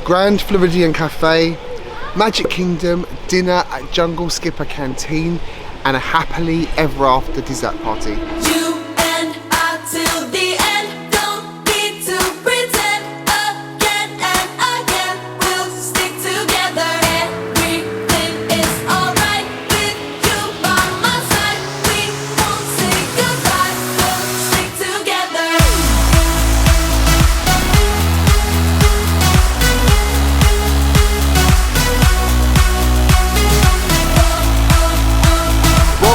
Grand Floridian Cafe, Magic Kingdom, dinner at Jungle Skipper Canteen, and a happily ever after dessert party.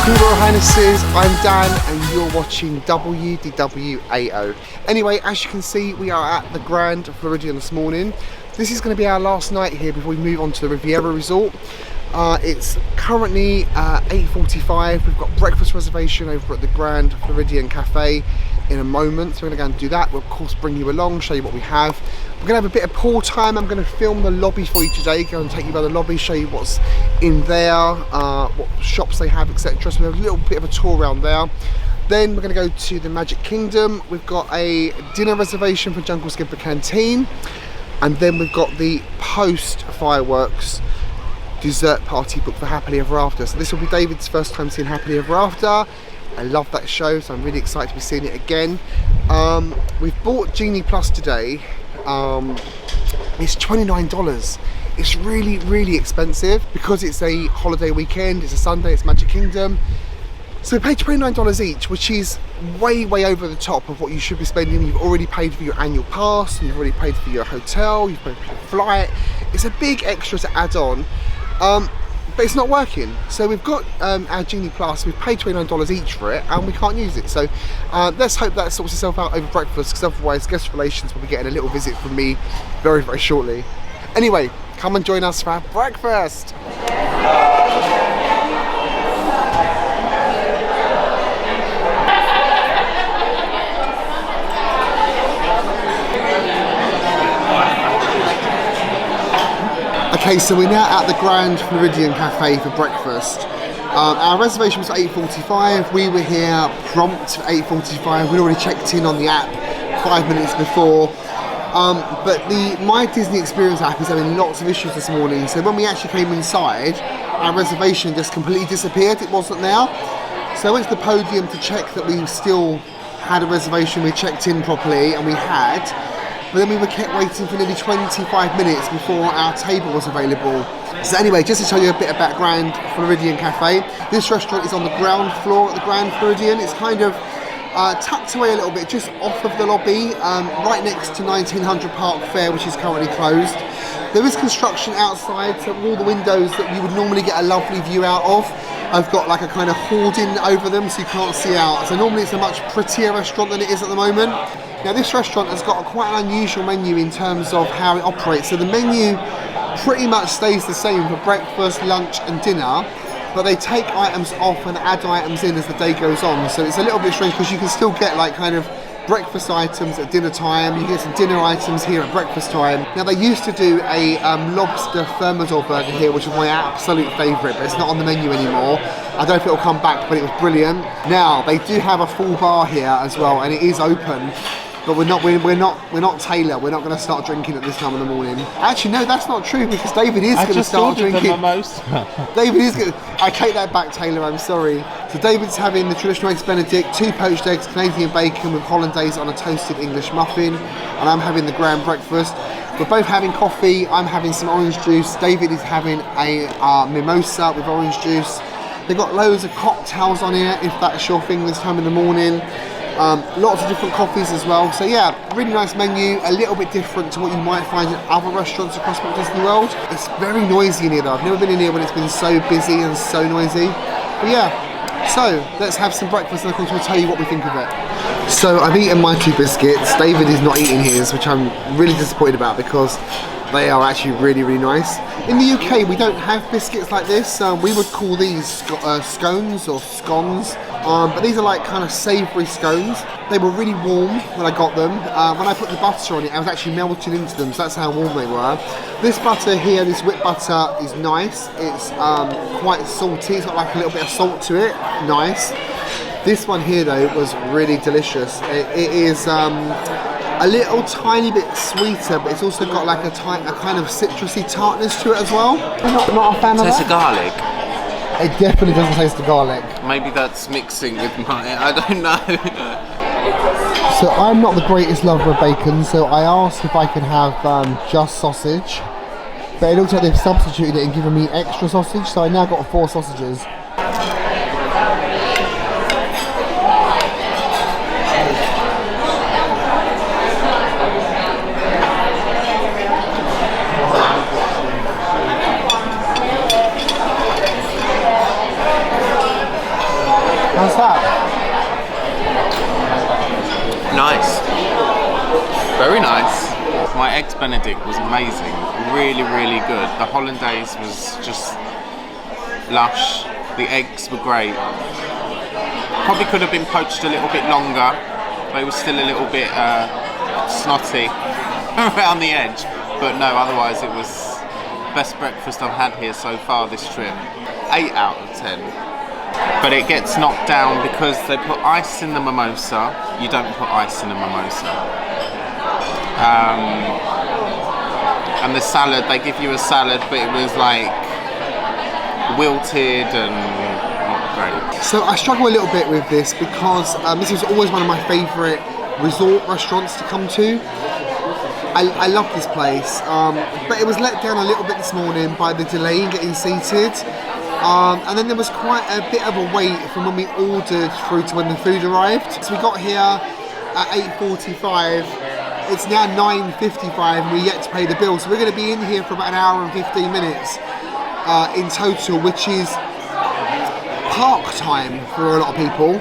Royal Highnesses, I'm Dan and you're watching WDWAO. Anyway, as you can see, we are at the Grand Floridian this morning. This is going to be our last night here before we move on to the Riviera Resort. It's currently 8:45. We've got breakfast reservation over at the Grand Floridian Cafe in a moment, so we're going to go and do that. We'll of course bring you along, show you what we have. We're going to have a bit of pool time. I'm going to film the lobby for you today, go and take you by the lobby, show you what's in there, what shops they have, etc. So we have a little bit of a tour around there. Then we're going to go to the Magic Kingdom. We've got a dinner reservation for Jungle Skipper Canteen, and then we've got the post fireworks dessert party booked for Happily Ever After. So this will be David's first time seeing Happily Ever After. I love that show, so I'm really excited to be seeing it again. We've bought Genie Plus today. It's $29. It's really, really expensive because it's a holiday weekend, it's a Sunday, it's Magic Kingdom. So we paid $29 each, which is way, way over the top of what you should be spending. You've already paid for your annual pass, and you've already paid for your hotel, you've paid for your flight. It's a big extra to add on. But it's not working. So we've got our Genie Plus, we've paid $29 each for it and we can't use it. So let's hope that sorts itself out over breakfast, because otherwise guest relations will be getting a little visit from me very, very shortly. Anyway, come and join us for our breakfast. Okay, so we're now at the Grand Floridian Cafe for breakfast. Our reservation was 8:45. We were here prompt for 8:45. We'd already checked in on the app 5 minutes before. But the My Disney Experience app is having lots of issues this morning. So when we actually came inside, our reservation just completely disappeared. It wasn't there. So I went to the podium to check that we still had a reservation. We checked in properly, and we had. But then we kept waiting for nearly 25 minutes before our table was available. So anyway, just to tell you a bit about Grand Floridian Cafe, this restaurant is on the ground floor at the Grand Floridian. It's kind of tucked away a little bit, just off of the lobby, right next to 1900 Park Fair, which is currently closed. There is construction outside, so all the windows that you would normally get a lovely view out of, I've got like a kind of hoarding over them, so you can't see out. So normally it's a much prettier restaurant than it is at the moment. Now this restaurant has got quite an unusual menu in terms of how it operates. So the menu pretty much stays the same for breakfast, lunch and dinner, but they take items off and add items in as the day goes on. So it's a little bit strange because you can still get like kind of breakfast items at dinner time, you get some dinner items here at breakfast time. Now they used to do a lobster thermidor burger here, which is my absolute favourite, but it's not on the menu anymore. I don't know if it'll come back, but it was brilliant. Now they do have a full bar here as well, and it is open. But we're not Taylor. We're not going to start drinking at this time of the morning. Actually, no, that's not true, because David is going to start drinking. David is going to. I take that back, Taylor. I'm sorry. So David's having the traditional eggs Benedict, 2 poached eggs, Canadian bacon with hollandaise on a toasted English muffin, and I'm having the grand breakfast. We're both having coffee. I'm having some orange juice. David is having a mimosa with orange juice. They've got loads of cocktails on here, if that's your thing this time in the morning. Lots of different coffees as well. So yeah, really nice menu, a little bit different to what you might find in other restaurants across Walt Disney World. It's very noisy in here though. I've never been in here when it's been so busy and so noisy. But yeah, so let's have some breakfast and of course we'll tell you what we think of it. So I've eaten my 2 biscuits. David is not eating his, which I'm really disappointed about because they are actually really, really nice. In the UK, we don't have biscuits like this. We would call these scones or scones. But these are like kind of savoury scones. They were really warm when I got them. When I put the butter on it, I was actually melting into them, so that's how warm they were. This butter here, this whipped butter, is nice. It's quite salty. It's got like a little bit of salt to it. Nice. This one here though was really delicious. It is a little tiny bit sweeter, but it's also got like a kind of citrusy tartness to it as well. Not a fan of that. Tastes of garlic. It definitely doesn't taste the garlic. Maybe that's mixing with I don't know. So I'm not the greatest lover of bacon, so I asked if I could have just sausage. But it looks like they've substituted it and given me extra sausage, so I now got 4 sausages. How's that? Nice. Very nice. My eggs Benedict was amazing. Really, really good. The hollandaise was just lush. The eggs were great. Probably could have been poached a little bit longer, but it was still a little bit snotty around the edge. But no, otherwise it was best breakfast I've had here so far this trip. 8 out of 10. But it gets knocked down because they put ice in the mimosa. You don't put ice in a mimosa. And the salad, they give you a salad, but it was like wilted and not great. So I struggle a little bit with this because this was always one of my favourite resort restaurants to come to. I love this place, but it was let down a little bit this morning by the delay in getting seated. And then there was quite a bit of a wait from when we ordered through to when the food arrived. So we got here at 8:45. It's now 9:55 and we're yet to pay the bill. So we're going to be in here for about an hour and 15 minutes in total, which is park time for a lot of people.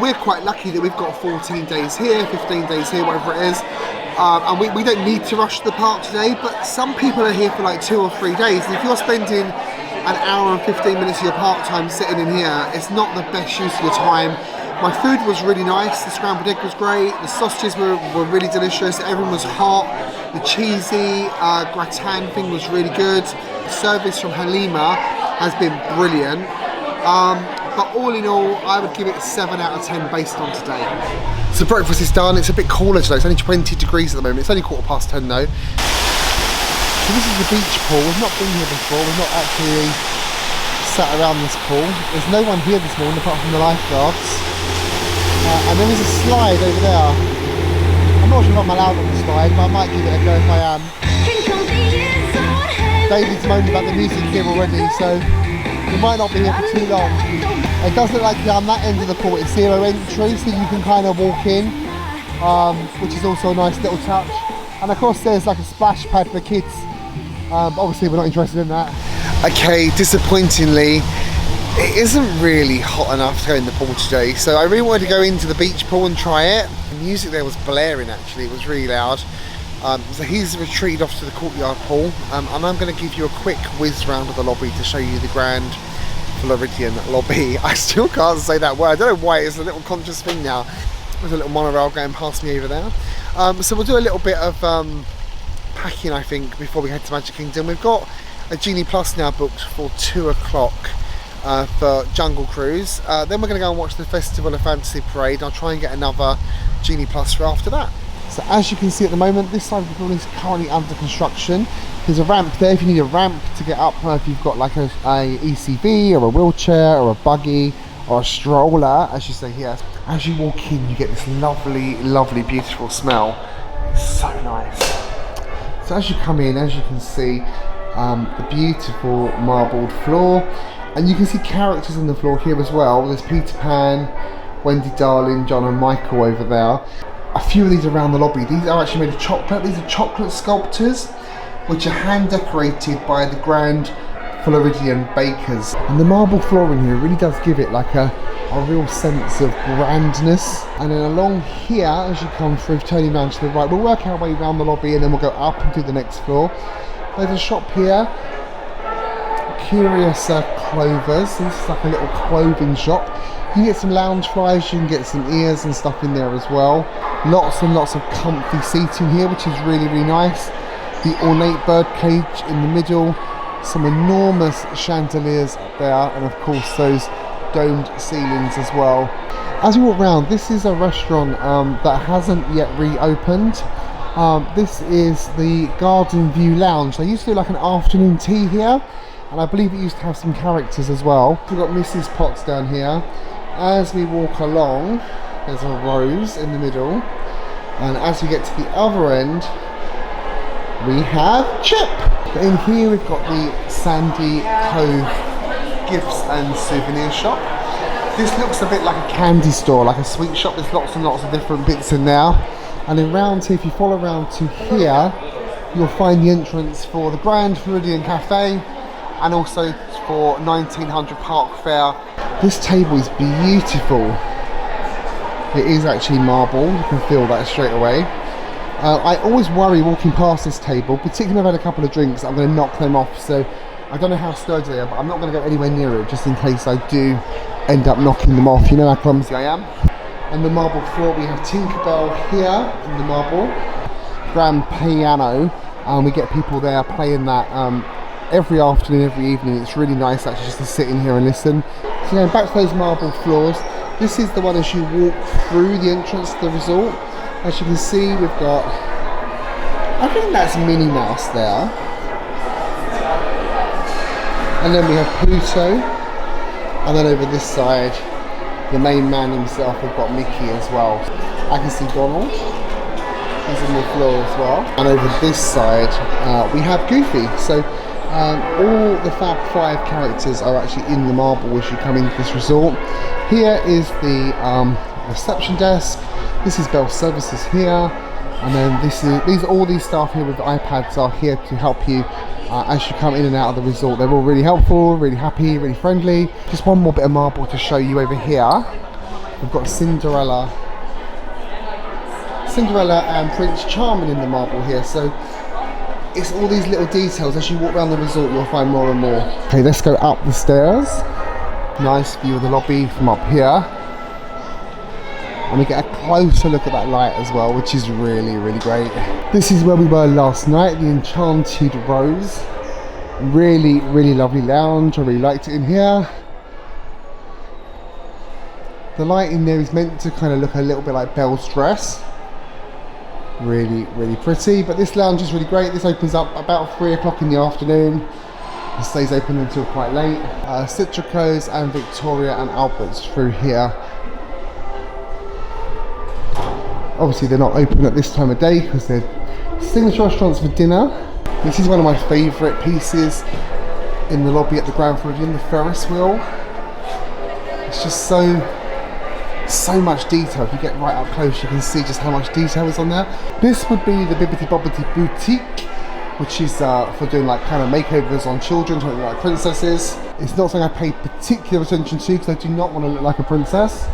We're quite lucky that we've got 14 days here, 15 days here, whatever it is. And we don't need to rush to the park today, but some people are here for like 2 or 3 days. And if you're spending an hour and 15 minutes of your park time sitting in here, it's not the best use of your time. My food was really nice, the scrambled egg was great, the sausages were really delicious, everything was hot, the cheesy gratin thing was really good. The service from Halima has been brilliant. But all in all, I would give it a 7 out of 10 based on today. So breakfast is done, it's a bit cooler today, it's only 20 degrees at the moment, it's only 10:15 though. So this is the beach pool. We've not been here before, we've not actually sat around this pool. There's no one here this morning apart from the lifeguards. And there is a slide over there. I'm not sure if I'm allowed on the slide, but I might give it a go if I am. David's moaning about the music here already, so we might not be here for too long. It does look like on that end of the pool it's 0 entry, so you can kind of walk in, which is also a nice little touch. And of course there's like a splash pad for kids. Obviously we're not interested in that. Okay, disappointingly, it isn't really hot enough to go in the pool today, so I really wanted to go into the beach pool and try it. The music there was blaring actually, it was really loud. So he's retreated off to the courtyard pool, and I'm going to give you a quick whiz round of the lobby to show you the Grand Floridian lobby. I still can't say that word, I don't know why, it's a little conscious thing now. There's a little monorail going past me over there. So we'll do a little bit of packing I think before we head to Magic Kingdom. We've got a Genie Plus now booked for 2 o'clock for Jungle Cruise. Then we're going to go and watch the Festival of Fantasy Parade. I'll try and get another Genie Plus for after that. So as you can see at the moment, this side of the building is currently under construction. There's a ramp there if you need a ramp to get up, if you've got like a ECV or a wheelchair or a buggy or a stroller, as you say here. As you walk in, you get this lovely, lovely, beautiful smell. It's so nice. So as you come in, as you can see, the beautiful marbled floor, and you can see characters on the floor here as well. There's Peter Pan, Wendy Darling, John and Michael over there. A few of these around the lobby. These are actually made of chocolate. These are chocolate sculptures, which are hand decorated by the Grand Floridian bakers. And the marble flooring here really does give it like a real sense of grandness. And then along here, as you come through, turning around to the right, we'll work our way around the lobby and then we'll go up and do the next floor. There's a shop here, Curious Clovers. This is like a little clothing shop. You can get some lounge flies, you can get some ears and stuff in there as well. Lots and lots of comfy seating here, which is really, really nice. The ornate bird cage in the middle, some enormous chandeliers up there, and of course those domed ceilings as well. As you walk around, this is a restaurant that hasn't yet reopened. This is the Garden View Lounge. They used to do like an afternoon tea here, and I believe it used to have some characters as well. We've got Mrs. Potts down here. As we walk along, there's a rose in the middle, and as we get to the other end, we have Chip. But in here we've got the Sandy Cove Gifts and Souvenir Shop. This looks a bit like a candy store, like a sweet shop. There's lots and lots of different bits in there. And then round here, if you follow around to here, you'll find the entrance for the Grand Floridian Cafe and also for 1900 Park Fair. This table is beautiful. It is actually marble, you can feel that straight away. I always worry walking past this table, particularly if I've had a couple of drinks, I'm going to knock them off. So I don't know how sturdy they are, but I'm not going to go anywhere near it just in case I do end up knocking them off. You know how clumsy I am. And the marble floor, we have Tinkerbell here in the marble. Grand piano, and we get people there playing that every afternoon, every evening. It's really nice actually just to sit in here and listen. So going back to those marble floors, this is the one as you walk through the entrance to the resort. As you can see, we've got, I think that's Minnie Mouse there. And then we have Pluto. And then over this side, the main man himself, we've got Mickey as well. I can see Donald. He's on the floor as well. And over this side, we have Goofy. So all the Fab 5 characters are actually in the marble as you come into this resort. Here is the reception desk. This is Bell Services here. And then all these staff here with iPads are here to help you as you come in and out of the resort. They're all really helpful, really happy, really friendly. Just one more bit of marble to show you over here. We've got Cinderella and Prince Charming in the marble here. So it's all these little details. As you walk around the resort, you'll find more and more. Okay, let's go up the stairs. Nice view of the lobby from up here. And we get a closer look at that light as well, which is really, really great. This is where we were last night, the Enchanted Rose. Really, really lovely lounge. I really liked it in here. The light in there is meant to kind of look a little bit like Belle's dress. Really, really pretty. But this lounge is really great. This opens up about 3 o'clock in the afternoon. It stays open until quite late. Citrico's and Victoria and Albert's through here. Obviously they're not open at this time of day because they're signature restaurants for dinner. This is one of my favourite pieces in the lobby at the Grand Floridian, the Ferris wheel. It's just so much detail. If you get right up close, you can see just how much detail is on there. This would be the Bibbidi Bobbidi Boutique, which is for doing like kind of makeovers on children, something like princesses. It's not something I pay particular attention to because I do not want to look like a princess.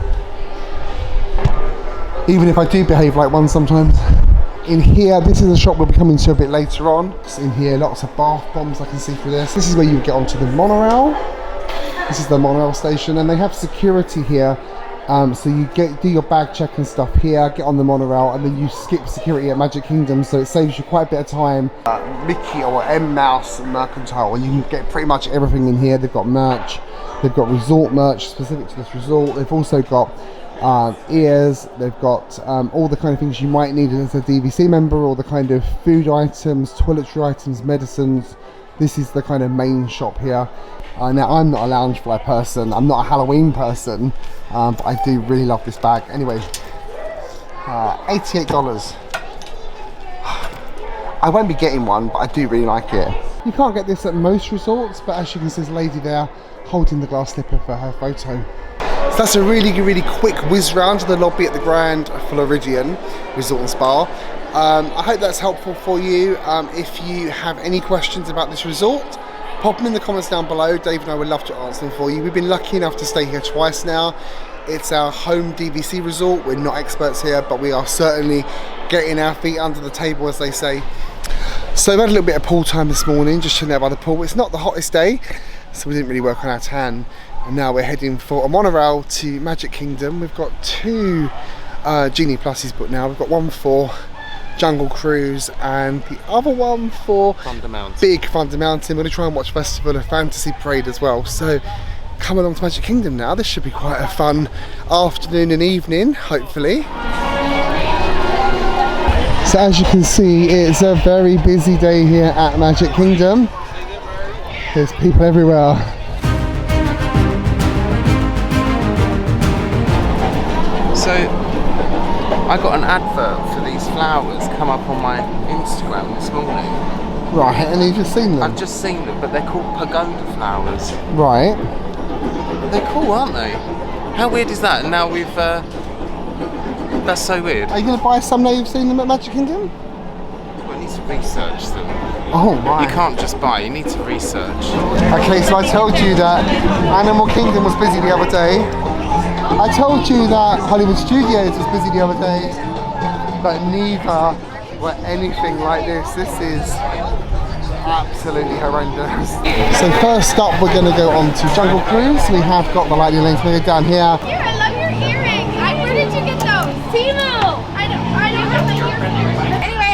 Even if I do behave like one sometimes. In here, this is a shop we'll be coming to a bit later on. So in here, lots of bath bombs I can see through this. This is where you get onto the monorail. This is the monorail station, and they have security here. So you do your bag check and stuff here, get on the monorail, and then you skip security at Magic Kingdom, so it saves you quite a bit of time. Mickey or M-Mouse Mercantile, and you can get pretty much everything in here. They've got merch, they've got resort merch specific to this resort. They've also got ears, they've got all the kind of things you might need as a DVC member, all the kind of food items, toiletry items, medicines. This is the kind of main shop here. Now I'm not a Loungefly person, I'm not a Halloween person, but I do really love this bag. Anyway, $88. I won't be getting one, but I do really like it. You can't get this at most resorts, but as you can see, there's a lady there holding the glass slipper for her photo. So that's a really, really quick whiz round to the lobby at the Grand Floridian Resort and Spa. I hope that's helpful for you. If you have any questions about this resort, pop them in the comments down below. Dave and I would love to answer them for you. We've been lucky enough to stay here twice now. It's our home DVC resort. We're not experts here, but we are certainly getting our feet under the table, as they say. So we've had a little bit of pool time this morning, just chilling out by the pool. It's not the hottest day, so we didn't really work on our tan. And now we're heading for a monorail to Magic Kingdom. We've got 2 Genie Pluses booked now. We've got one for Jungle Cruise and the other one for Thunder Mountain. Big Thunder Mountain. We're going to try and watch Festival of Fantasy Parade as well. So come along to Magic Kingdom now. This should be quite a fun afternoon and evening, hopefully. So as you can see, it's a very busy day here at Magic Kingdom. There's people everywhere. So, I got an advert for these flowers come up on my Instagram this morning. Right, and you've just seen them? I've just seen them, but they're called pagoda flowers. Right. They're cool, aren't they? How weird is that? And now we've... that's so weird. Are you going to buy some now you've seen them at Magic Kingdom? Well, I need to research them. Oh, right. You can't just buy, you need to research. Okay, so I told you that Animal Kingdom was busy the other day. I told you that Hollywood Studios was busy the other day, but neither were anything like this. This is absolutely horrendous. So first up, we're going to go on to Jungle Cruise. We have got the lightning lanes. We're down here. Here, I love your earrings. Where did you get those? Timo. I don't have my earrings. Anyway,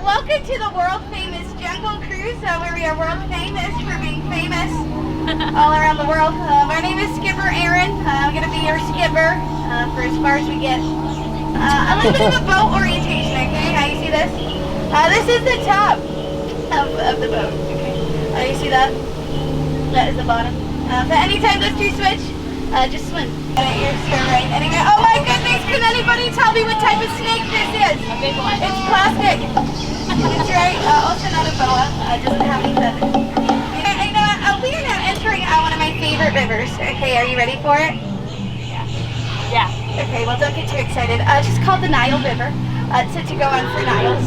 welcome to the world famous Jungle Cruise, where we are world famous for being famous all around the world. My name is Skipper Erin. I'm going to be your skipper for as far as we get. A little bit of a boat orientation, okay? How you see this? This is the top of the boat, okay? You see that? That is the bottom. But anytime those two switch, just swim. You're right. Anyway, oh my goodness, can anybody tell me what type of snake this is? A big one. It's plastic. That's right. Also not a boa. Doesn't have any feathers. We are now entering one of my favorite rivers. Okay, are you ready for it? Yeah. Okay, well don't get too excited. It's just called the Nile River. It's to go on for Niles.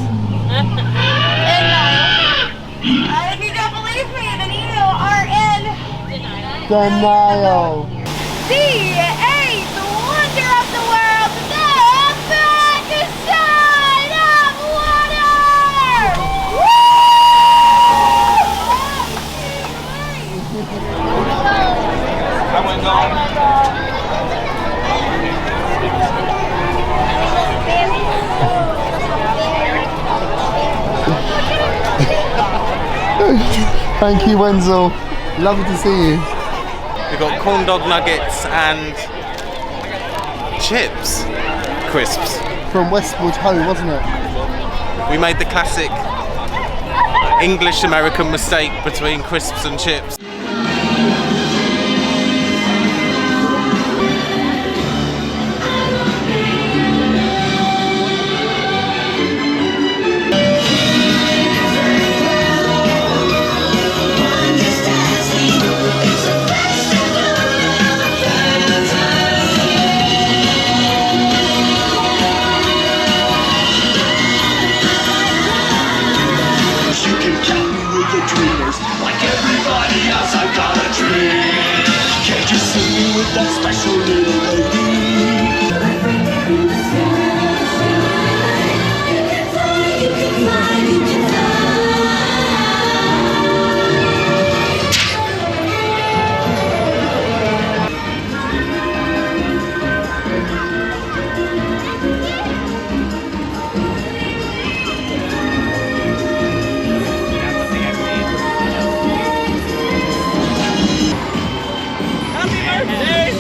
And Nile. If you don't believe me, then you are in Denial. the wonder of the world, the backside of water! Thank you, Wenzel. Lovely to see you. We've got corn dog nuggets and chips. Crisps. From Westwood Ho, wasn't it? We made the classic English-American mistake between crisps and chips.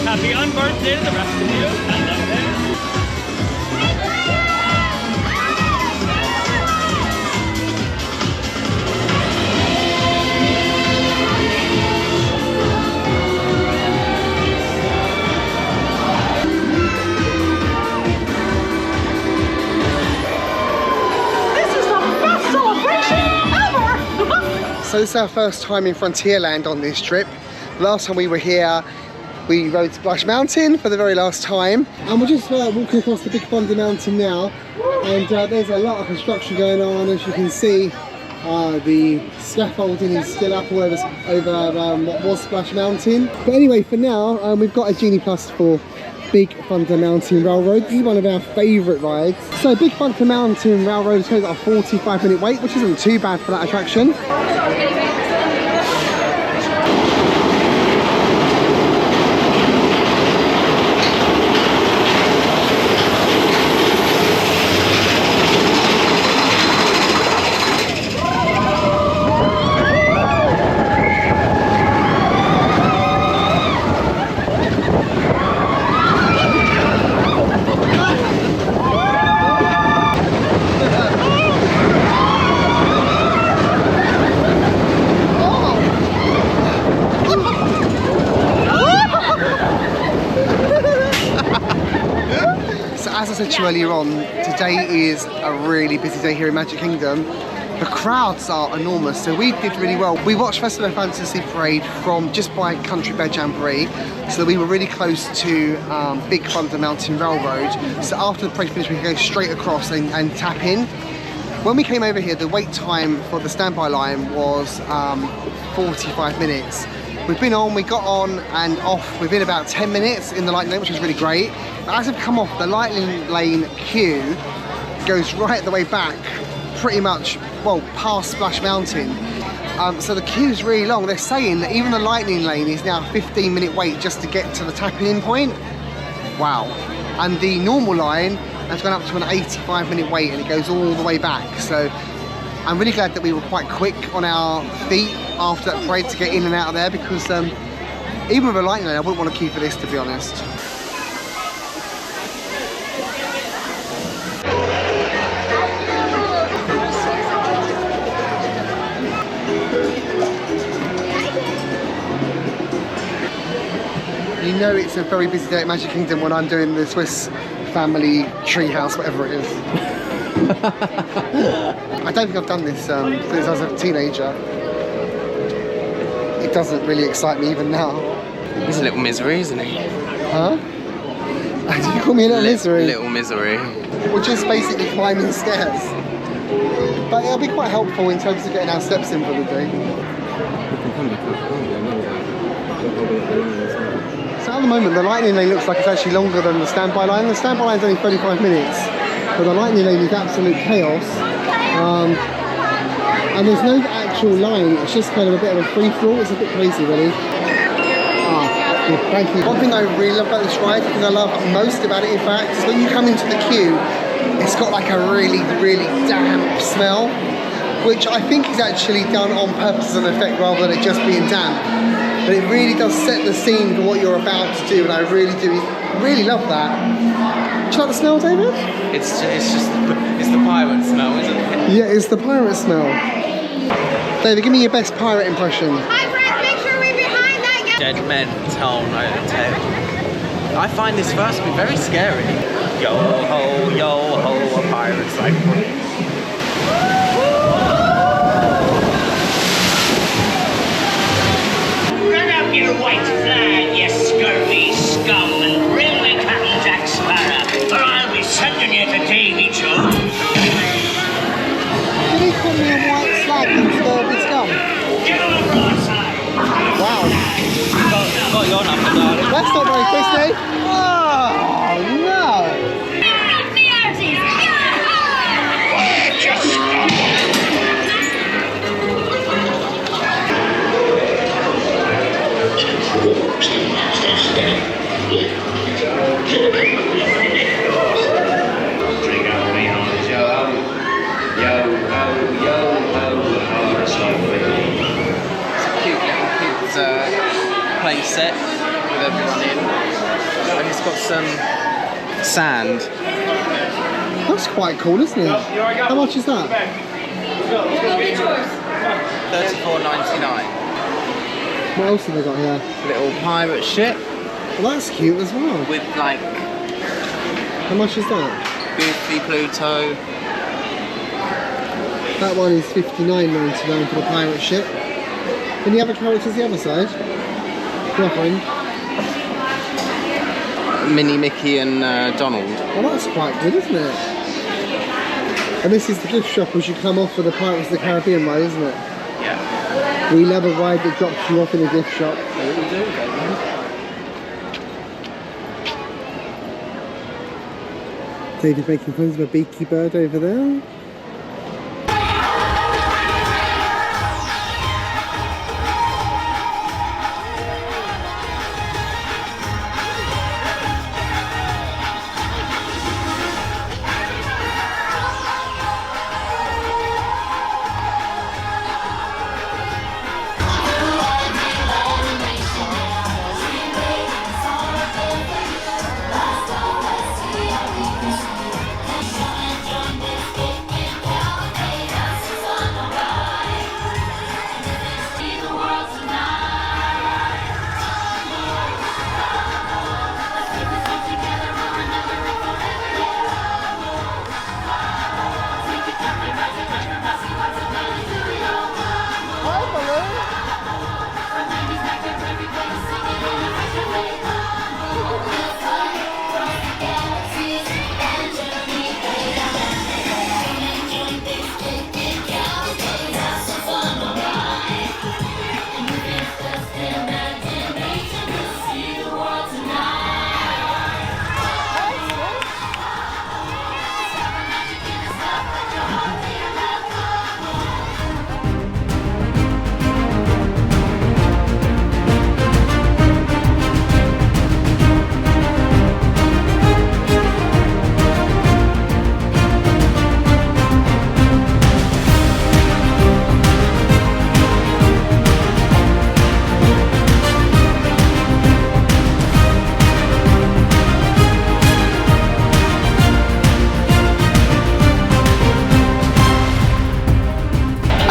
Happy unbirthday to the rest of you. This is the best celebration ever! So this is our first time in Frontierland on this trip. Last time we were here, we rode Splash Mountain for the very last time, and we're just walking across the Big Thunder Mountain now, and there's a lot of construction going on. As you can see, the scaffolding is still up over what was Splash Mountain. But anyway, for now, we've got a Genie Plus for Big Thunder Mountain Railroad. This is one of our favourite rides. So Big Thunder Mountain Railroad has got a 45-minute wait, which isn't too bad for that attraction. said to you earlier on, today is a really busy day here in Magic Kingdom. The crowds are enormous, so we did really well. We watched Festival of Fantasy Parade from just by Country Bear Jamboree, so we were really close to Big Thunder Mountain Railroad. So after the parade finished, we could go straight across and tap in. When we came over here, the wait time for the standby line was 45 minutes. We've been on, we got on and off within about 10 minutes in the Lightning Lane, which was really great. But as we've come off, the Lightning Lane queue goes right the way back, pretty much, well, past Splash Mountain. So the queue's really long. They're saying that even the Lightning Lane is now a 15-minute wait just to get to the tap-in point. Wow. And the normal line has gone up to an 85-minute wait, and it goes all the way back. So I'm really glad that we were quite quick on our feet after that parade to get in and out of there, because even with a Lightning Lane, I wouldn't want to queue for this, to be honest. You know it's a very busy day at Magic Kingdom when I'm doing the Swiss Family Treehouse, whatever it is. I don't think I've done this since I was a teenager. It doesn't really excite me even now. He's a little misery, isn't he? Huh? Did you call me a little misery? Little misery. We're just basically climbing stairs. But it'll be quite helpful in terms of getting our steps in for the day. So at the moment, the Lightning Lane looks like it's actually longer than the standby line. The standby line's only 35 minutes, but the Lightning Lane is absolute chaos. And there's no actual line, it's just kind of a bit of a free-for-all. It's a bit crazy, really. Thank you. One thing I really love about this ride, the thing I love most about it, in fact, is when you come into the queue, it's got like a really, really damp smell, which I think is actually done on purpose as an effect rather than it just being damp. But it really does set the scene for what you're about to do, and I really love that. Do you like the smell, David? It's the pirate smell, isn't it? Yeah, it's the pirate smell. David, give me your best pirate impression. Hi, friends, make sure we're behind that. Dead men tone out of 10. I find this verse to be very scary. Yo ho, a pirate's like. Run up your white flag, you scurvy scum, and bring me Captain Jack Sparrow, or I'll be sending you to Davy Jones. Did he call me a white flag and scurvy scum? Give him a broadside. Wow. Got your number, darling. That's not very Disney. Oh, no. Just stop. Play set with everyone in, and it's got some sand. That's quite cool, isn't it? How much is that? $34.99. What else have they got here? Little pirate ship Well, that's cute as well. with like How much is that? Goofy Pluto. That one is $59.99 for the pirate ship. Any other characters the other side? Nothing. Minnie, Mickey, and Donald. Well, that's quite good, isn't it? And this is the gift shop as you come off for the Pirates of the Caribbean ride, isn't it? Yeah. We love a ride that drops you off in a gift shop. David making friends with a beaky bird over there.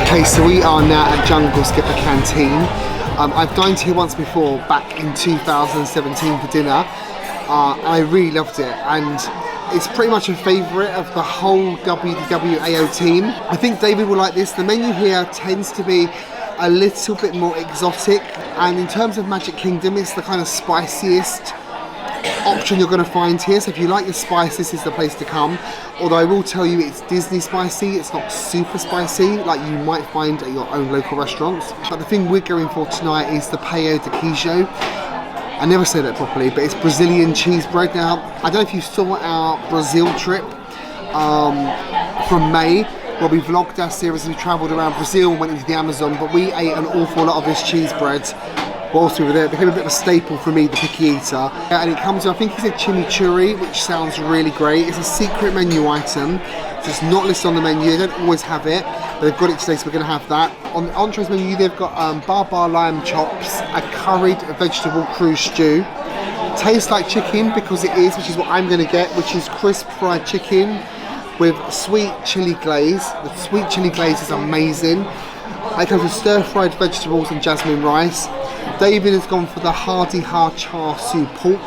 Okay, so we are now at Jungle Skipper Canteen. I've dined here once before, back in 2017 for dinner. I really loved it, and it's pretty much a favourite of the whole WDWAO team. I think David will like this. The menu here tends to be a little bit more exotic, and in terms of Magic Kingdom, it's the kind of spiciest option you're going to find here. So if you like your spice, this is the place to come. Although I will tell you, it's Disney spicy, it's not super spicy like you might find at your own local restaurants. But the thing we're going for tonight is the Bayou de Queijo. I never say that properly, but it's Brazilian cheese bread. Now, I don't know if you saw our Brazil trip from May, where we vlogged our series. We travelled around Brazil and went into the Amazon, but we ate an awful lot of this cheese bread whilst we were there. It became a bit of a staple for me, the picky eater. And it comes with, I think he said chimichurri, which sounds really great. It's a secret menu item, so it's not listed on the menu. They don't always have it, but they've got it today, so we're going to have that. On the entrees menu, they've got barbar lamb chops, a curried vegetable cruise stew. Tastes like chicken because it is, which is what I'm going to get, which is crisp fried chicken with sweet chili glaze. The sweet chili glaze is amazing. It comes with stir-fried vegetables and jasmine rice. David has gone for the Hardy Ha Char Siu pork,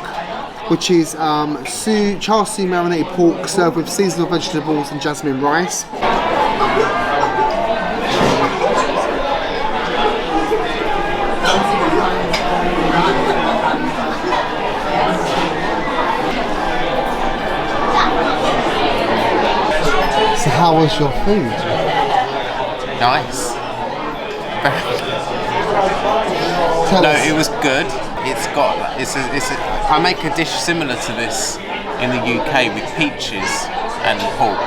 which is char siu marinated pork served with seasonal vegetables and jasmine rice. So how was your food? Nice. No, it was good. I make a dish similar to this in the UK with peaches and pork.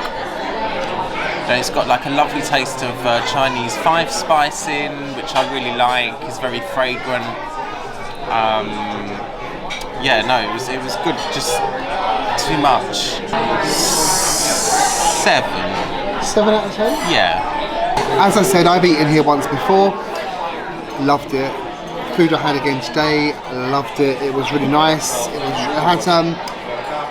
And it's got like a lovely taste of Chinese 5 spice in, which I really like. It's very fragrant. Yeah, no, it was good. Just too much. 7. 7 out of 10? Yeah. As I said, I've eaten here once before. Loved it. Food I had again today, loved it. It was really nice. It had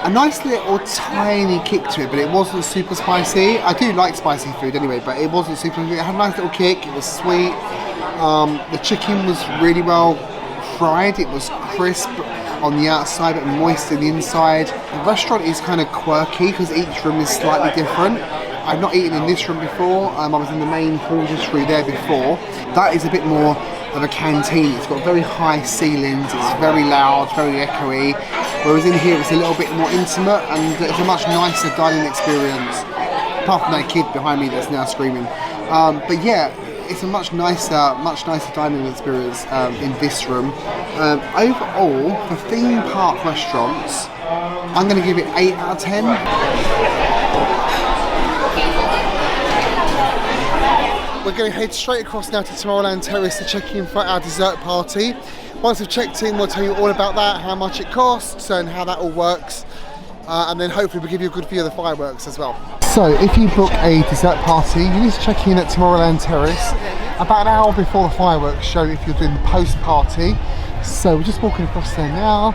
a nice little tiny kick to it, but it wasn't super spicy. I do like spicy food anyway, but it wasn't super. It had a nice little kick. It was sweet. The chicken was really well fried. It was crisp on the outside but moist on the inside. The restaurant is kind of quirky because each room is slightly different. I've not eaten in this room before. I was in the main hall just through there before. That is a bit more of a canteen. It's got very high ceilings, it's very loud, very echoey, whereas in here it's a little bit more intimate and it's a much nicer dining experience, apart from that kid behind me that's now screaming. But yeah, it's a much nicer dining experience in this room. Overall, for theme park restaurants, I'm going to give it 8 out of 10. We're going to head straight across now to Tomorrowland Terrace to check in for our dessert party. Once we've checked in, we'll tell you all about that, how much it costs and how that all works. And then hopefully we'll give you a good view of the fireworks as well. So if you book a dessert party, you need to check in at Tomorrowland Terrace about an hour before the fireworks show if you're doing the post-party. So we're just walking across there now.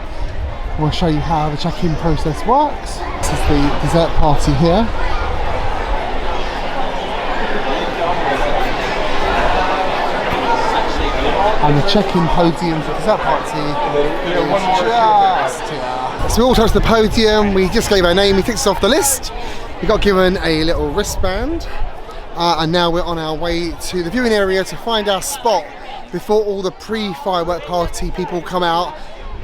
We'll show you how the check-in process works. This is the dessert party here. And the check-in podium for the dessert party is just here. So we all touched the podium, we just gave our name, we ticked us off the list. We got given a little wristband. And now we're on our way to the viewing area to find our spot before all the pre-firework party people come out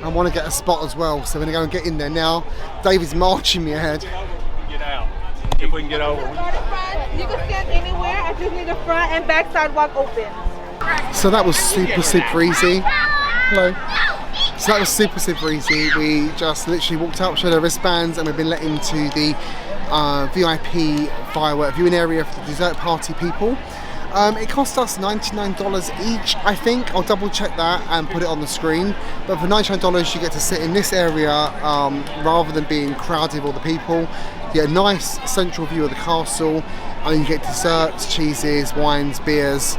and want to get a spot as well. So we're going to go and get in there now. David's marching me ahead. Get out. If we can get over. You can stand anywhere. I just need the front and back sidewalk open. So that was super easy. Hello. So that was super easy. We just literally walked up, showed our wristbands, and we've been let into the VIP firework viewing area for the dessert party people. It cost us $99 each, I think. I'll double check that and put it on the screen. But for $99 you get to sit in this area rather than being crowded with all the people. You get a nice central view of the castle, and you get desserts, cheeses, wines, beers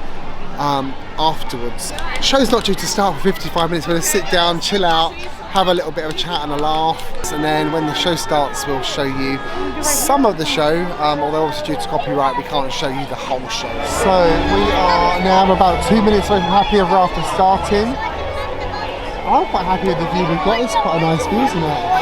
afterwards. The show's not due to start for 55 minutes. We're going to sit down, chill out, have a little bit of a chat and a laugh, and then when the show starts we'll show you some of the show, although obviously due to copyright we can't show you the whole show. So we are now about 2 minutes away from Happy Ever After starting. I'm quite happy with the view we've got. It's quite a nice view, isn't it?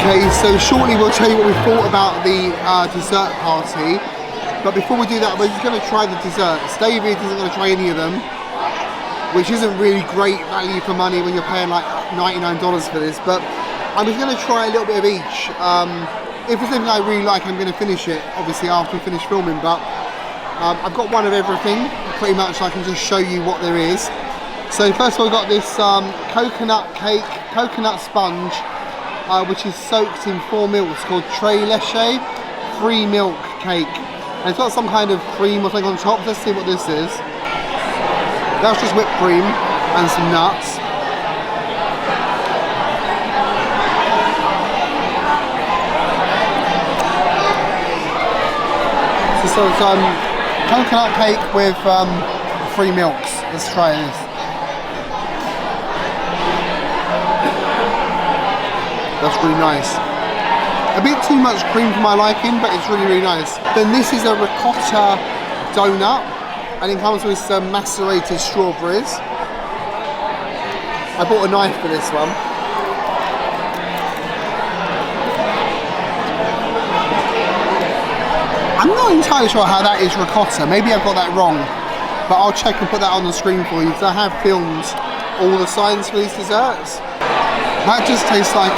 Okay, so shortly we'll tell you what we thought about the dessert party, but before we do that we're just going to try the desserts. David isn't going to try any of them, which isn't really great value for money when you're paying like $99 for this, but I'm just going to try a little bit of each. If there's anything I really like I'm going to finish it, obviously after we finish filming, but I've got one of everything, pretty much, so I can just show you what there is. So first of all we've got this coconut cake, coconut sponge, which is soaked in 4 milks, called Treehouse free milk cake. And it's got some kind of cream or something on top. Let's see what this is. That's just whipped cream and some nuts. So it's coconut cake with 3 milks. Let's try this. That's really nice. A bit too much cream for my liking, but it's really, really nice. Then this is a ricotta donut, and it comes with some macerated strawberries. I bought a knife for this one. I'm not entirely sure how that is ricotta. Maybe I've got that wrong, but I'll check and put that on the screen for you because I have filmed all the signs for these desserts. That just tastes like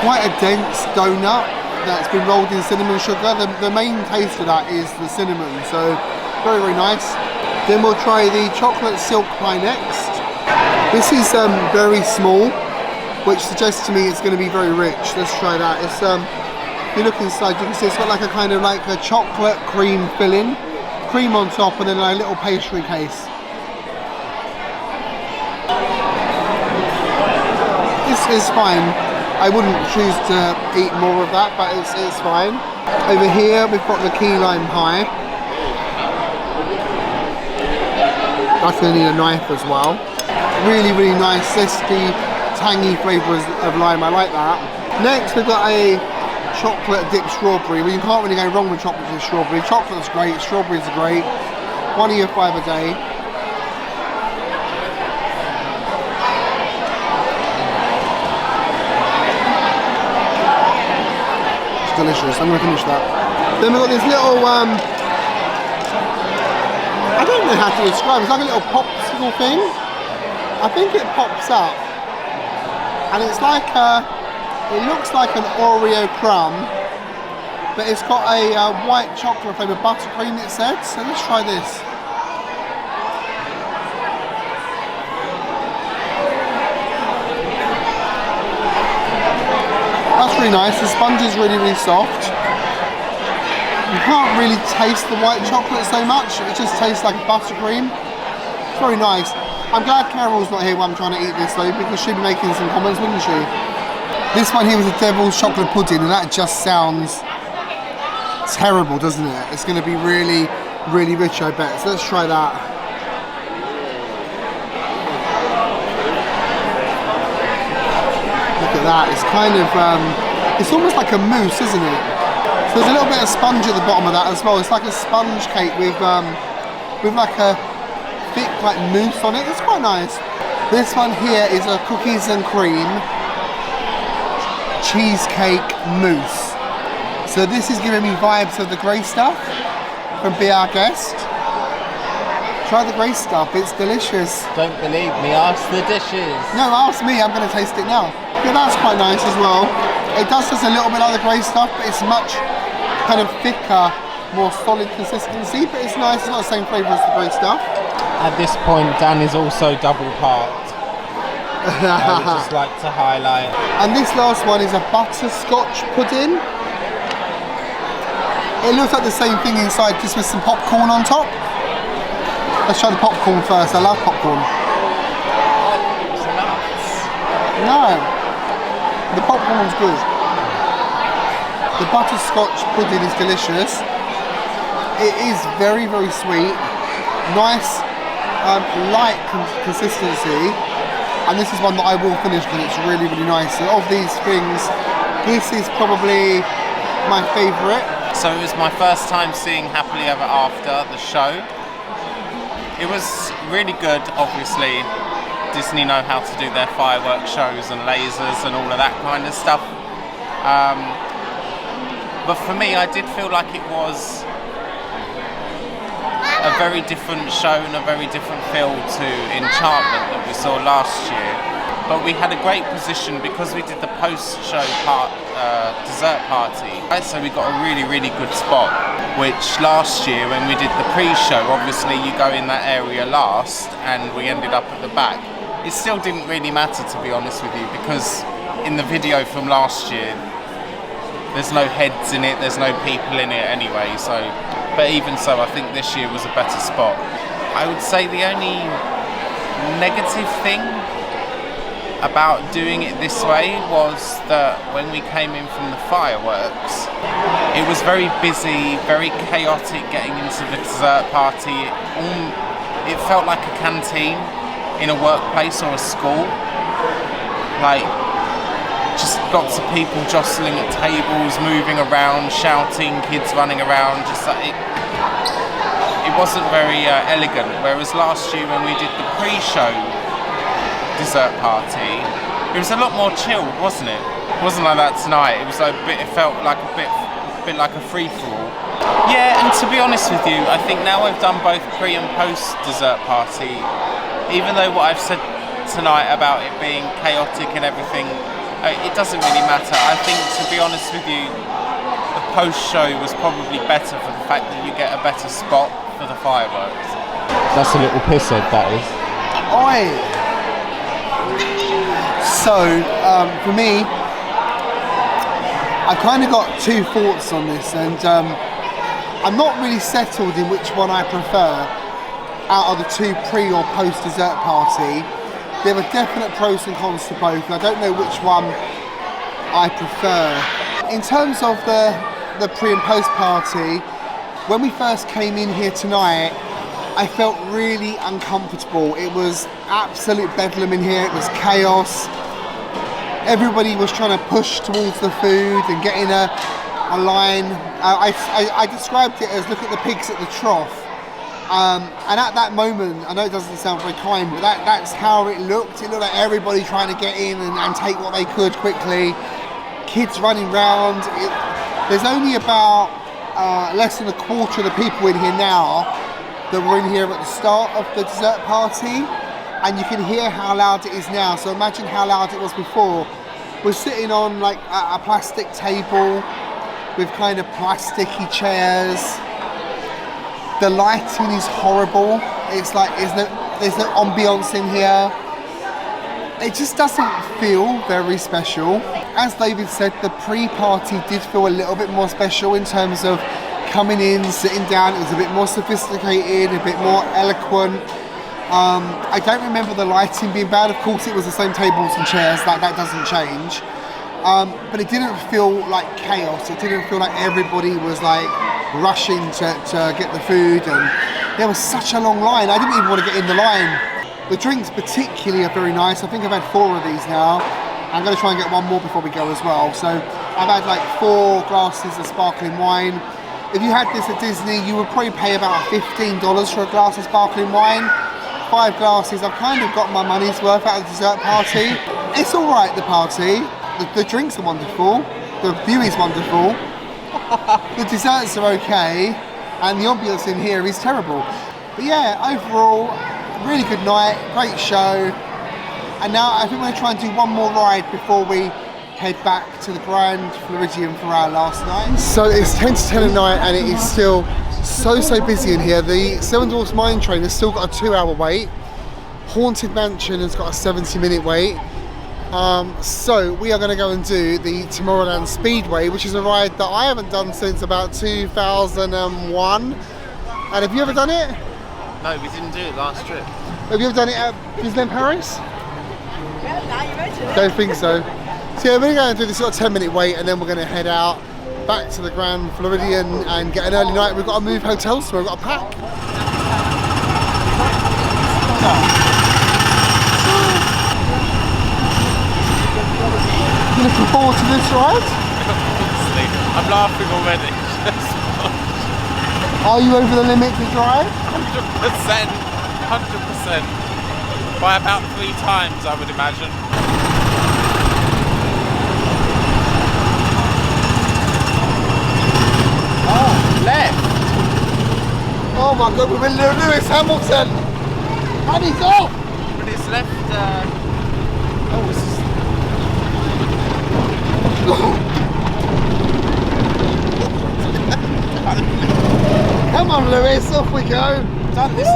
quite a dense donut that's been rolled in cinnamon sugar. The main taste of that is the cinnamon, so very, very nice. Then we'll try the chocolate silk pie next. This is very small, which suggests to me it's going to be very rich. Let's try that. It's if you look inside, you can see it's got like a kind of like a chocolate cream filling, cream on top, and then a little pastry case. It's fine. I wouldn't choose to eat more of that, but it's fine. Over here we've got the key lime pie. That's going to need a knife as well. Really, really nice, zesty, tangy flavours of lime. I like that. Next we've got a chocolate dipped strawberry. Well, you can't really go wrong with chocolate dipped strawberry. Chocolate's great, strawberries are great. One of your 5 a day. Delicious. I'm going to finish that. Then we've got this little, I don't know how to describe it. It's like a little popsicle thing. I think it pops up, and it's like it looks like an Oreo crumb, but it's got a white chocolate flavoured buttercream, it said. So let's try this. That's really nice. The sponge is really, really soft. You can't really taste the white chocolate so much. It just tastes like buttercream. It's very nice. I'm glad Carol's not here while I'm trying to eat this though, because she'd be making some comments, wouldn't she? This one here was a devil's chocolate pudding, and that just sounds terrible, doesn't it? It's going to be really, really rich, I bet. So let's try that. Look at that, it's kind of, it's almost like a mousse, isn't it? So there's a little bit of sponge at the bottom of that as well. It's like a sponge cake with like a thick like mousse on it. It's quite nice. This one here is a cookies and cream cheesecake mousse. So this is giving me vibes of the grey stuff from Be Our Guest. Try the grey stuff, it's delicious. Don't believe me, ask the dishes. No, ask me, I'm going to taste it now. Yeah, that's quite nice as well. It does taste a little bit like the grey stuff, but it's much kind of thicker, more solid consistency, but it's nice, it's not the same flavour as the grey stuff. At this point, Dan is also double parked. I would just like to highlight. And this last one is a butterscotch pudding. It looks like the same thing inside, just with some popcorn on top. Let's try the popcorn first. I love popcorn. No, the popcorn's good. The butterscotch pudding is delicious. It is very, very sweet. Nice, light consistency. And this is one that I will finish because it's really, really nice. So of these things, this is probably my favourite. So it was my first time seeing Happily Ever After, the show. It was really good, obviously. Disney know how to do their fireworks shows and lasers and all of that kind of stuff. But for me, I did feel like it was a very different show and a very different feel to Enchantment that we saw last year. But we had a great position because we did the post-show dessert party. So we got a really, really good spot, which last year when we did the pre-show, obviously you go in that area last and we ended up at the back. It still didn't really matter, to be honest with you, because in the video from last year, there's no heads in it, there's no people in it anyway, so, but even so, I think this year was a better spot. I would say the only negative thing about doing it this way was that when we came in from the fireworks, it was very busy, very chaotic getting into the dessert party. It felt like a canteen in a workplace or a school. Like, just lots of people jostling at tables, moving around, shouting, kids running around. Just like it wasn't very elegant. Whereas last year when we did the pre-show dessert party, it was a lot more chilled, wasn't it? It wasn't like that tonight. It was a bit. It felt like a bit like a free-for-all. Yeah, and to be honest with you, I think now I've done both pre and post dessert party, even though what I've said tonight about it being chaotic and everything, it doesn't really matter. I think, to be honest with you, the post show was probably better for the fact that you get a better spot for the fireworks. That's a little pisshead, that is. Oi! So, for me, I kind of got two thoughts on this, and I'm not really settled in which one I prefer out of the two pre or post dessert party. There are definite pros and cons to both, and I don't know which one I prefer. In terms of the pre and post party, when we first came in here tonight, I felt really uncomfortable. It was absolute bedlam in here, it was chaos. Everybody was trying to push towards the food and get in a line. I described it as look at the pigs at the trough. And at that moment, I know it doesn't sound very kind, but that's how it looked. It looked like everybody trying to get in and take what they could quickly. Kids running around. There's only about less than a quarter of the people in here now that were in here at the start of the dessert party. And you can hear how loud it is now. So imagine how loud it was before. We're sitting on like a plastic table with kind of plasticky chairs. The lighting is horrible. It's like there's no ambience in here. It just doesn't feel very special. As David said, the pre-party did feel a little bit more special in terms of coming in, sitting down. It was a bit more sophisticated, a bit more eloquent. I don't remember the lighting being bad. Of course, it was the same tables and chairs. That doesn't change. But it didn't feel like chaos. It didn't feel like everybody was like rushing to get the food, and there was such a long line. I didn't even want to get in the line. The drinks particularly are very nice. I think I've had 4 of these now. I'm going to try and get one more before we go as well. So I've had like 4 glasses of sparkling wine. If you had this at Disney, you would probably pay about $15 for a glass of sparkling wine. 5 glasses, I've kind of got my money's worth out of the dessert party. It's all right, the party. The drinks are wonderful. The view is wonderful. The desserts are okay. And the ambience in here is terrible. But yeah, overall, really good night, great show. And now I think we're going to try and do one more ride before we head back to the Grand Floridian for our last night. So it's 10 to 10 at night and it is still so busy in here. The Seven Dwarfs Mine Train has still got a 2-hour wait. Haunted Mansion has got a 70-minute wait. So we are going to go and do the Tomorrowland Speedway, which is a ride that I haven't done since about 2001. And have you ever done it? No, we didn't do it last trip. Have you ever done it at Disneyland Paris? Yeah, now you mention it. Don't think so. So yeah, we're going to do this 10-minute wait and then we're going to head out back to the Grand Floridian and get an early night. We've got to move hotels, so we've got to pack. You looking forward to this ride? Honestly, I'm laughing already. Are you over the limit to drive? 100%. 100%. By about 3 times, I would imagine. Oh, left. Oh my God, we're in Lewis Hamilton. And he's off. But it's left. Oh, this is. Come on, Lewis, off we go. Done this.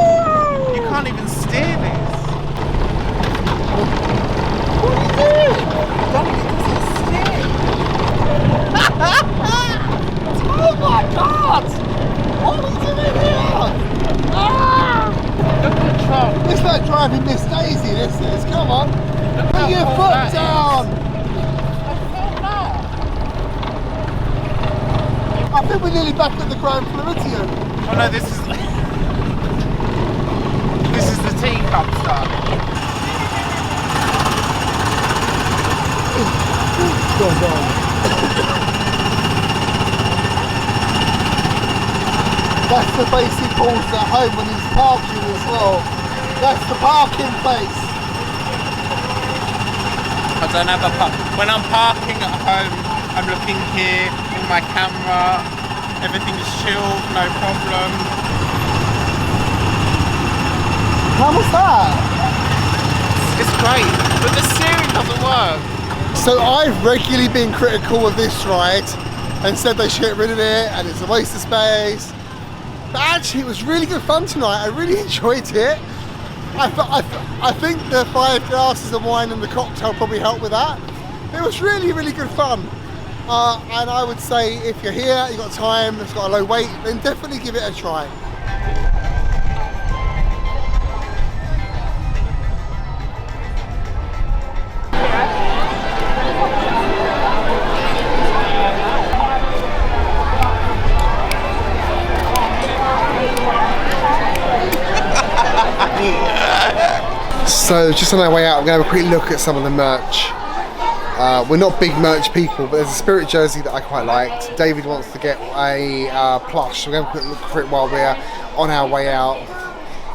You can't even steer this. What are you doing? Done it doesn't steer. Oh my God! What are you doing here? Ah! Look at the truck. It's like driving Miss Daisy, this is. Come on. Put your foot down. I think we're nearly back at the Grand Floridian. Oh no, this is the teacup stuff. That's the place he calls at home when he's parking as well. That's the parking place. I don't have a park. When I'm parking at home, I'm looking here in my camera. Everything's chilled, no problem. How was that? It's great, but the steering doesn't work. So I've regularly been critical of this ride and said they should get rid of it and it's a waste of space. But actually it was really good fun tonight. I really enjoyed it. I think the 5 glasses of wine and the cocktail probably helped with that. It was really, really good fun. And I would say if you're here, you've got time, it's got a low wait, then definitely give it a try. So just on our way out, we're going to have a quick look at some of the merch. We're not big merch people, but there's a Spirit jersey that I quite liked. David wants to get a plush, so we're going to have a quick look for it while we're on our way out.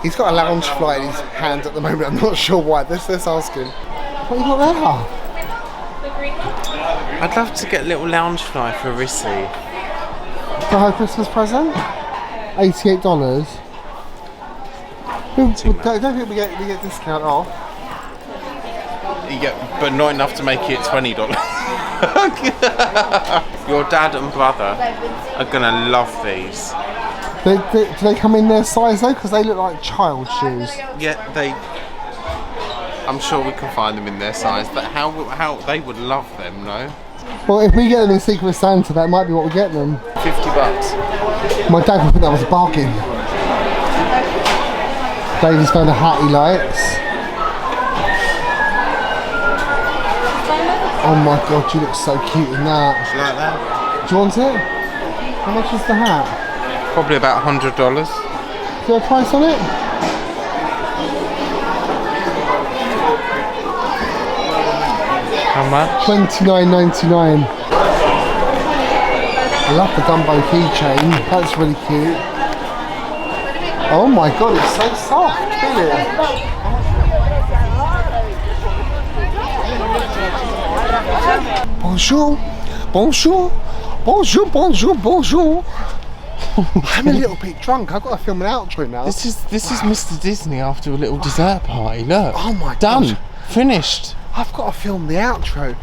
He's got a lounge fly in his hand at the moment, I'm not sure why. Let's ask him. What you got there? I'd love to get a little lounge fly for Rissy. For her Christmas present? $88. Don't think we get discount off. You get, but not enough to make it $20. Your dad and brother are gonna love these. Do they come in their size though? Because they look like child shoes. Yeah, I'm sure we can find them in their size, but how they would love them, no? Well, if we get them in Secret Santa, that might be what we get them. $50. My dad would think that was a bargain. David's found a hat he likes. Oh my god, you look so cute in that. Do you like that? Do you want it? How much is the hat? Probably about $100. Is there a price on it? How much? $29.99. I love the Dumbo keychain. That's really cute. Oh my god, it's so soft. Feel it. Bonjour, bonjour, bonjour, bonjour, bonjour. I'm a little bit drunk. I've got to film an outro now. This is Mr. Disney after a little dessert party. Look. Oh my done. gosh. Finished. I've got to film the outro,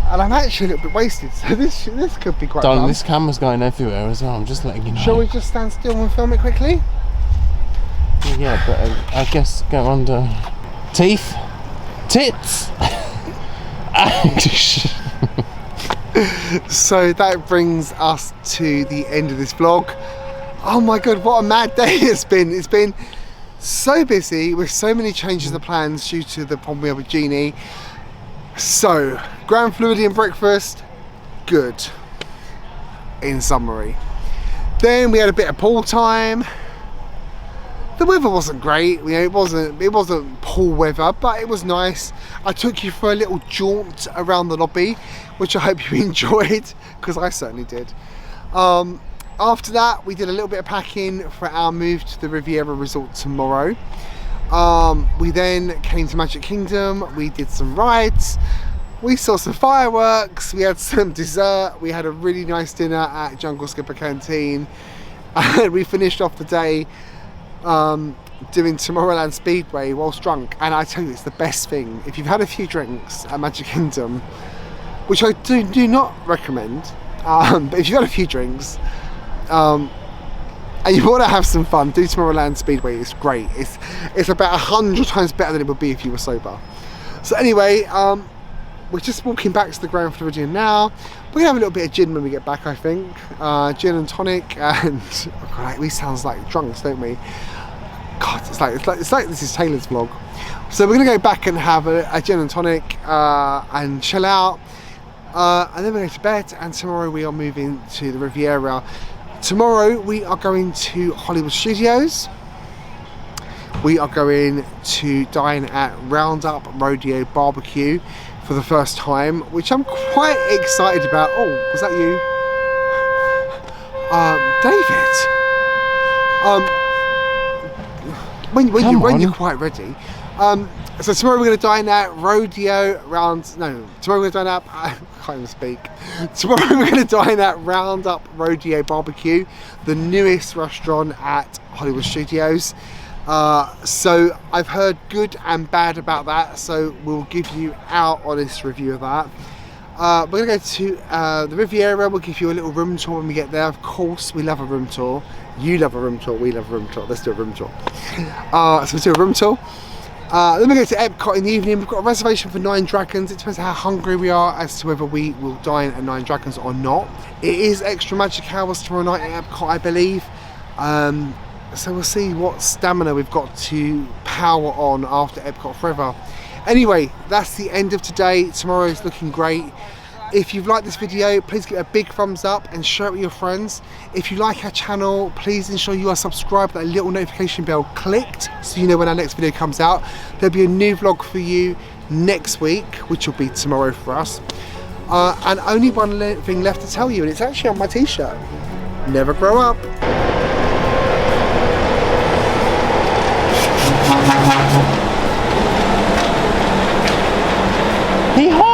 and I'm actually a little bit wasted. So this could be quite fun. This camera's going everywhere as well. I'm just letting you know. Shall we just stand still and film it quickly? Yeah, but I guess go under teeth, tits. So that brings us to the end of this vlog. Oh my god, what a mad day it's been. It's been so busy with so many changes of plans due to the problem we have with Genie. So, Grand Floridian breakfast, good, in summary. Then we had a bit of pool time. The weather wasn't great, you know, it wasn't pool weather, but it was nice. I took you for a little jaunt around the lobby, which I hope you enjoyed, because I certainly did. After that, we did a little bit of packing for our move to the Riviera Resort tomorrow. We then came to Magic Kingdom, we did some rides, we saw some fireworks, we had some dessert, we had a really nice dinner at Jungle Skipper Canteen, and we finished off the day doing Tomorrowland Speedway whilst drunk. And I tell you, it's the best thing. If you've had a few drinks at Magic Kingdom, which I do not recommend, but if you've had a few drinks and you want to have some fun, do Tomorrowland Speedway. It's great. It's about 100 times better than it would be if you were sober. So anyway, we're just walking back to the Grand Floridian now. We're gonna have a little bit of gin when we get back, I think. Gin and tonic, and oh God, we sound like drunks, don't we? God, it's like this is Taylor's vlog. So we're gonna go back and have a gin and tonic and chill out, and then we go to bed. And tomorrow we are moving to the Riviera. Tomorrow we are going to Hollywood Studios. We are going to dine at Roundup Rodeo Barbecue for the first time, which I'm quite excited about. Oh, was that you? David. When you're quite ready. So tomorrow we're going to dine at tomorrow we're going to dine at, I can't even speak. Tomorrow we're going to dine at Roundup Rodeo Barbecue, the newest restaurant at Hollywood Studios. So I've heard good and bad about that, so we'll give you our honest review of that. We're going to go to the Riviera. We'll give you a little room tour when we get there. Of course, we love a room tour. You love a room tour, we love a room tour. Let's do a room tour. So we'll do a room tour. Then we go to Epcot in the evening. We've got a reservation for 9 Dragons. It depends how hungry we are as to whether we will dine at 9 Dragons or not. It is extra magic hours tomorrow night at Epcot, I believe. So we'll see what stamina we've got to power on after Epcot Forever. Anyway, that's the end of today. Tomorrow's looking great. If you've liked this video, please give it a big thumbs up and share it with your friends. If you like our channel, please ensure you are subscribed, that little notification bell clicked, so you know when our next video comes out. There'll be a new vlog for you next week, which will be tomorrow for us. And only one thing left to tell you, and it's actually on my t-shirt. Never grow up. Hee-haw!